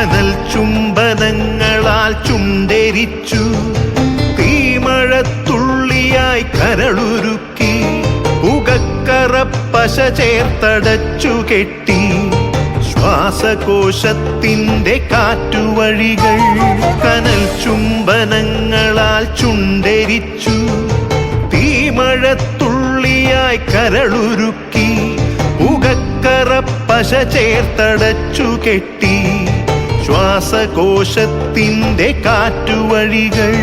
കനൽ ചുംബനങ്ങളാൽ ചുണ്ടെരിച്ചു, തീമഴത്തുള്ളിയായി കരളുരുക്കി, പുകക്കറപ്പശ ചേർത്തടച്ചു കെട്ടി, ശ്വാസകോശത്തിൻ്റെ കാറ്റുവഴികൾ. കനൽ ചുംബനങ്ങളാൽ ചുണ്ടെരിച്ചു, തീമഴത്തുള്ളിയായി കരളുരുക്കി, പുകക്കറപ്പശ ചേർത്തടച്ചു കെട്ടി, ശ്വാസകോശത്തിൻ്റെ കാറ്റുവഴികൾ.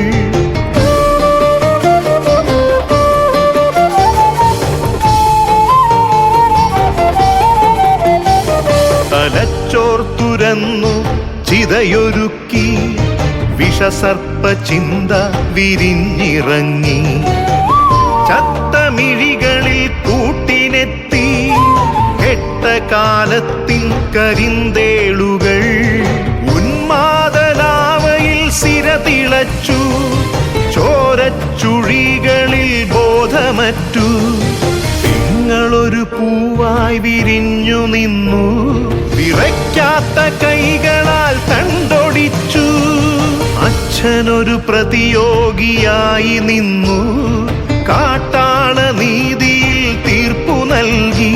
തലച്ചോർ തുരന്നു ചിതയൊരുക്കി, വിഷസർപ്പ ചിന്ത വിരിഞ്ഞിറങ്ങി, ചത്തമിഴികളിൽ കൂട്ടിനെത്തി, കെട്ട കാലത്തിൻ കരിന്തേളുകൾ. ഉന്മാദലാവയിൽ സിര തിളച്ചു, ചോരച്ചുഴികളിൽ ബോധമറ്റു, നിങ്ങളൊരു പൂവായി വിരിഞ്ഞു നിന്നു, വിറയ്ക്കാത്ത കൈകളാൽ തണ്ടൊടിച്ചു. അച്ഛനൊരു പ്രതിയോഗിയായി നിന്നു, കാട്ടാള നീതിയിൽ തീർപ്പു നൽകി,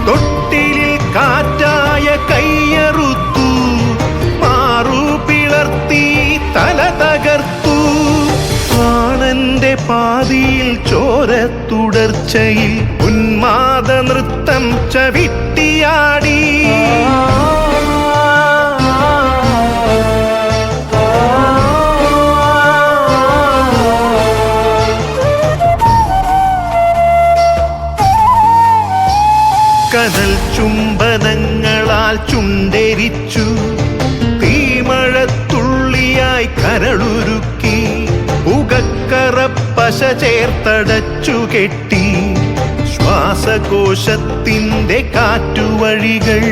തൊട്ടിലിൽ കാറ്റായ കയ്യറുത്തു, മാറു പിളർത്തി തല തകർത്തു. പ്രാണന്റെ പാതിയിൽ ചോരത്തുടർച്ചയിൽ ഉന്മാദ നൃത്തം ചവിട്ടിയാടി. കനൽ ചുംബനങ്ങളാൽ ചുണ്ടെരിച്ചു, തീമഴത്തുള്ളിയായി കരളുരുക്കി, പുകക്കറപ്പശ ചേർത്തടച്ചു കെട്ടി, ശ്വാസകോശത്തിൻ്റെ കാറ്റുവഴികൾ.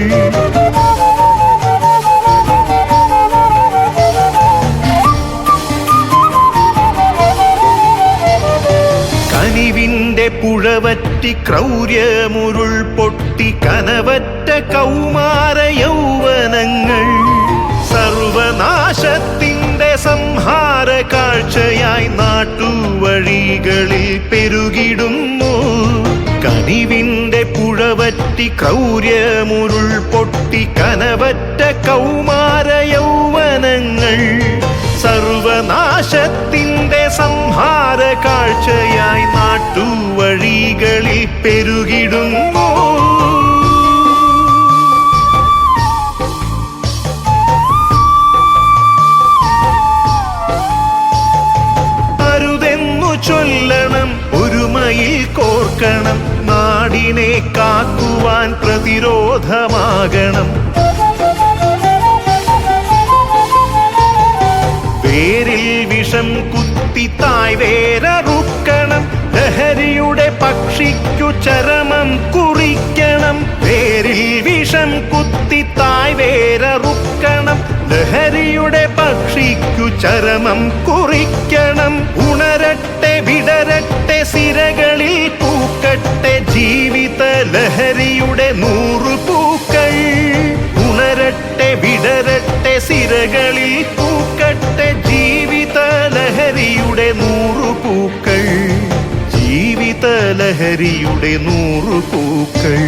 കനിവിൻ്റെ പുഴവറ്റി ക്രൗര്യമുരുൾ പൊട്ടി, കനവറ്റ കൗമാര യൗവനങ്ങൾ, സർവനാശത്തിൻ്റെ സംഹാര കാഴ്ചയായി നാട്ടുവഴികളിൽ പെരുകിടുന്നു. കനിവിൻ്റെ പുഴവറ്റി ക്രൗര്യമുരുൾ പൊട്ടി, കനവറ്റ കൗമാര യൗവനങ്ങൾ, സർവനാശത്തിൻ്റെ സംഹാര കാഴ്ചയായി നാട്ടുവഴികളിൽ പെരുകിടുന്നു. അരുതെന്നു ചൊല്ലണം, ഒരുമയിൽ കോർക്കണം, നാടിനെ കാക്കുവാൻ പ്രതിരോധമാകണം. വേരിൽ വിഷം കുത്തി തായ് വേരറുക്കണം, ലഹരിയുടെ പക്ഷിക്കു ചരമം കുറിക്കണം. വേരിൽ വിഷം കുത്തി തായ് വേരറുക്കണം, ലഹരിയുടെ പക്ഷിക്കു ചരമം കുറിക്കണം. ഉണരട്ടെ വിടരട്ടെ സിരകളിൽ പൂക്കട്ടെ, ജീവിത ലഹരിയുടെ 100 പൂക്കൾ. ഉണരട്ടെ വിടരട്ടെ സിരകളിൽ പൂക്കട്ടെ, ജീവിത ലഹരിയുടെ 100 പൂക്കൾ. ജീവിത ലഹരിയുടെ 100 പൂക്കൾ.